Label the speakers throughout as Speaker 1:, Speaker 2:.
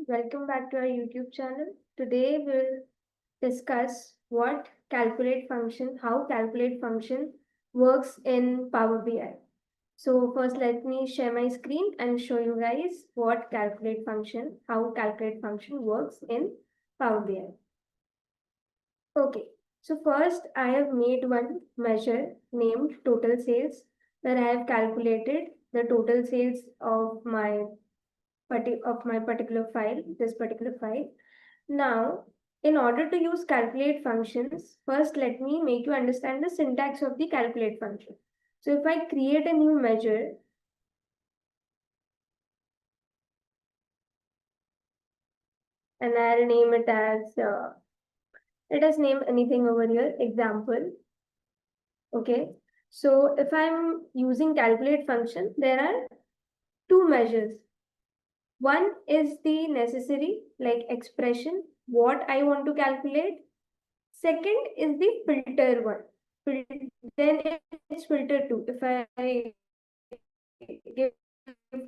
Speaker 1: welcome back to our YouTube channel. Today we'll discuss how calculate function works in Power BI. So first let me share my screen and show you guys how calculate function works in Power BI. Okay, so first I have made one measure named total sales where I have calculated the total sales of my particular file, this particular file. Now, in order to use calculate functions, first let me make you understand the syntax of the calculate function. So if I create a new measure, and I'll name it as, let us name anything over here, example. Okay. So if I'm using calculate function, there are two measures. One is the necessary, like expression, what I want to calculate. Second is the filter one. Then it's filter 2. If I give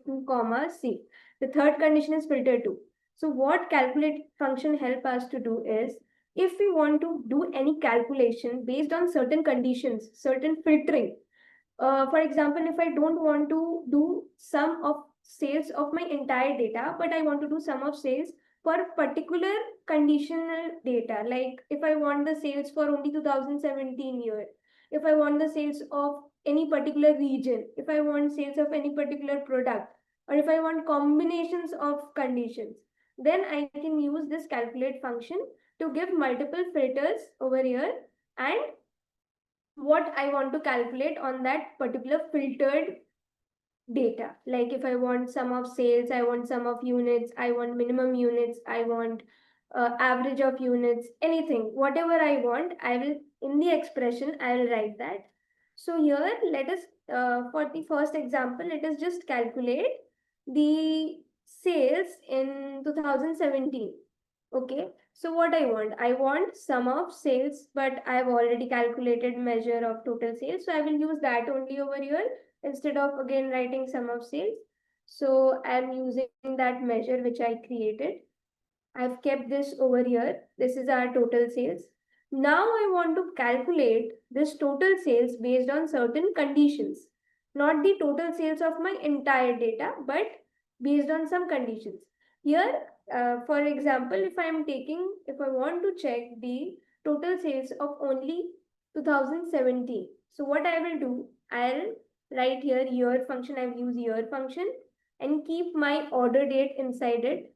Speaker 1: 2 comma C, the third condition is filter 2. So what calculate function help us to do is, if we want to do any calculation based on certain conditions, certain filtering, for example, if I don't want to do sum of sales of my entire data, but I want to do sum of sales for particular conditional data, like if I want the sales for only 2017 year, if I want the sales of any particular region, if I want sales of any particular product, or if I want combinations of conditions, then I can use this calculate function to give multiple filters over here and what I want to calculate on that particular filtered data. Like if I want sum of sales, I want sum of units, I want minimum units, I want average of units, anything, whatever I want, I will, in the expression, I will write that. So here, let us, for the first example, let us just calculate the sales in 2017. Okay, so what I want sum of sales, but I have already calculated measure of total sales. So I will use that only over here instead of again writing sum of sales. So I'm using that measure which I created. I've kept this over here. This is our total sales. Now I want to calculate this total sales based on certain conditions. Not the total sales of my entire data, but based on some conditions. Here, for example, if I want to check the total sales of only 2017. So what I will do, I'll write here year function, I will use year function and keep my order date inside it.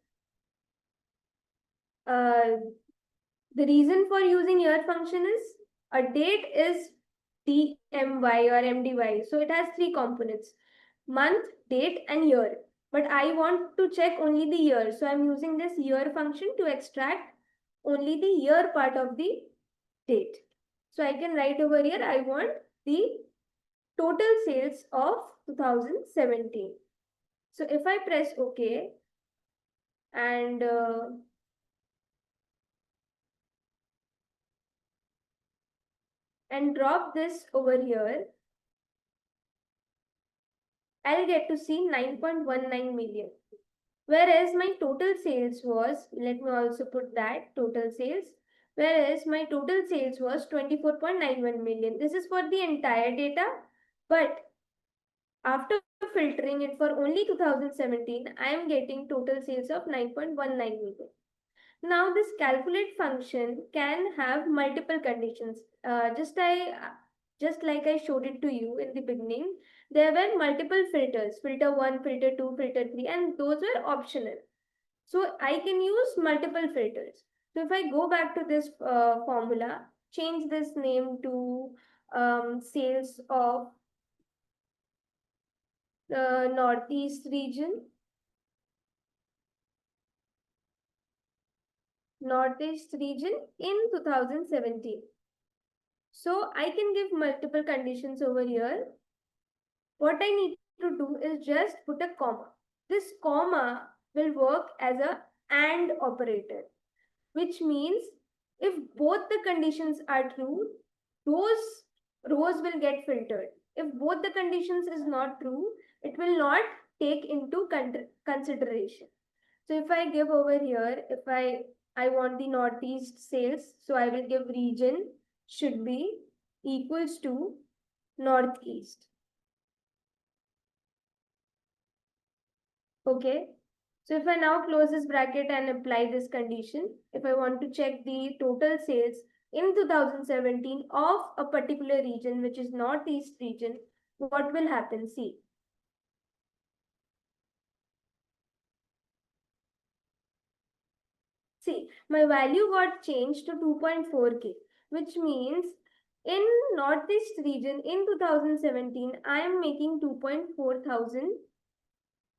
Speaker 1: The reason for using year function is a date is DMY or MDY. So it has three components, month, date and year. But I want to check only the year. So I'm using this year function to extract only the year part of the date. So I can write over here, I want the total sales of 2017. So if I press OK and drop this over here, I'll get to see 9.19 million. Whereas my total sales was, let me also put that, total sales. Whereas my total sales was 24.91 million. This is for the entire data. But after filtering it for only 2017, I am getting total sales of 9.19 million. Now this calculate function can have multiple conditions. Just like I showed it to you in the beginning, there were multiple filters, filter 1, filter 2, filter 3, and those were optional. So I can use multiple filters. So if I go back to this formula, change this name to sales of the Northeast region. Northeast region in 2017. So I can give multiple conditions over here. What I need to do is just put a comma. This comma will work as a AND operator, which means if both the conditions are true, those rows will get filtered. If both the conditions is not true, it will not take into consideration. So if I give over here, if I want the northeast sales, so I will give region should be equals to northeast. Okay. So if I now close this bracket and apply this condition, if I want to check the total sales in 2017 of a particular region, which is northeast region, what will happen? See. See, my value got changed to 2.4K, which means in northeast region in 2017, I am making 2.4 thousand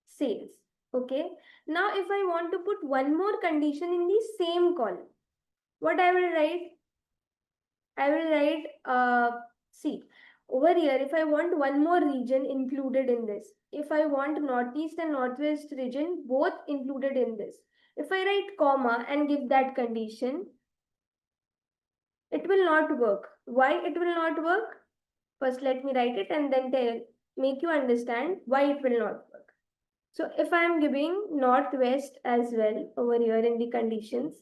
Speaker 1: sales. Okay. Now, if I want to put one more condition in the same column, what I will write? I will write, see, over here, if I want one more region included in this, if I want northeast and northwest region both included in this, if I write comma and give that condition, it will not work. Why it will not work? First, let me write it and then make you understand why it will not work. So if I am giving northwest as well over here in the conditions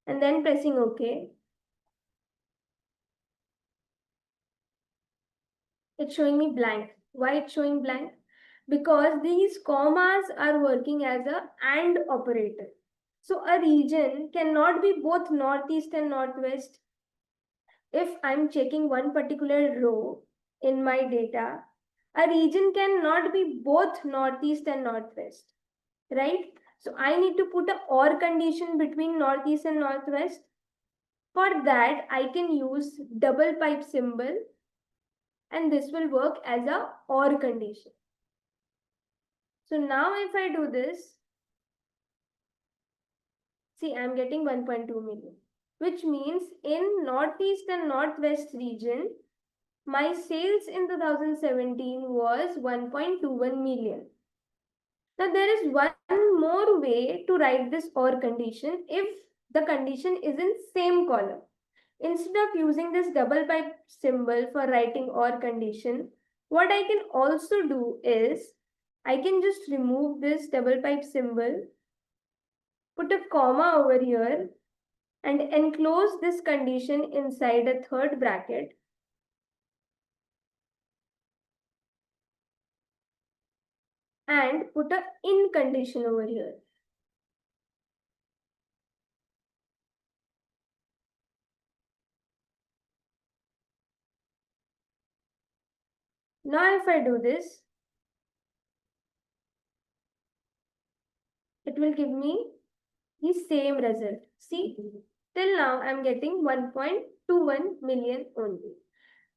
Speaker 1: and then pressing OK, it's showing me blank. Why it's showing blank? Because these commas are working as a AND operator. So a region cannot be both northeast and northwest. If I'm checking one particular row in my data, a region cannot be both northeast and northwest, right? So I need to put a OR condition between northeast and northwest. For that, I can use double pipe symbol and this will work as a OR condition. So now if I do this, see, I'm getting 1.2 million, which means in northeast and northwest region, my sales in 2017 was 1.21 million. Now there is one more way to write this OR condition if the condition is in same column. Instead of using this double pipe symbol for writing OR condition, what I can also do is I can just remove this double pipe symbol, put a comma over here and enclose this condition inside a third bracket. And put a in condition over here. Now if I do this, it will give me the same result. See, till now I'm getting 1.21 million only.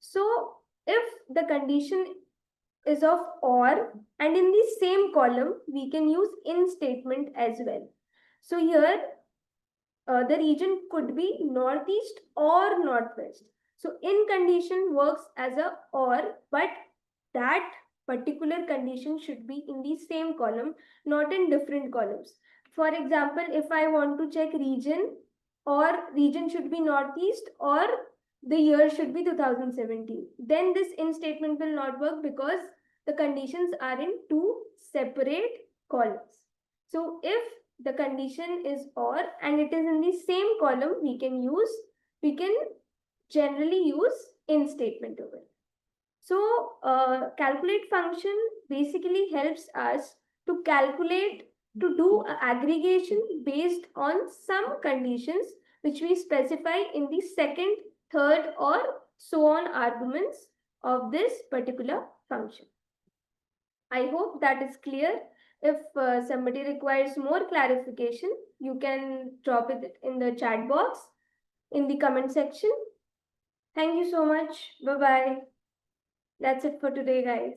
Speaker 1: So if the condition is of OR and in the same column, we can use in statement as well. So here the region could be northeast or northwest. So in condition works as a OR, but that particular condition should be in the same column, not in different columns. For example, if I want to check region, or region should be northeast or the year should be 2017, then this in statement will not work because the conditions are in two separate columns. So if the condition is OR and it is in the same column, we can generally use in statement over it. So calculate function basically helps us to do aggregation based on some conditions which we specify in the second, third or so on arguments of this particular function. I hope that is clear. If somebody requires more clarification, you can drop it in the chat box in the comment section. Thank you so much. Bye-bye. That's it for today, guys.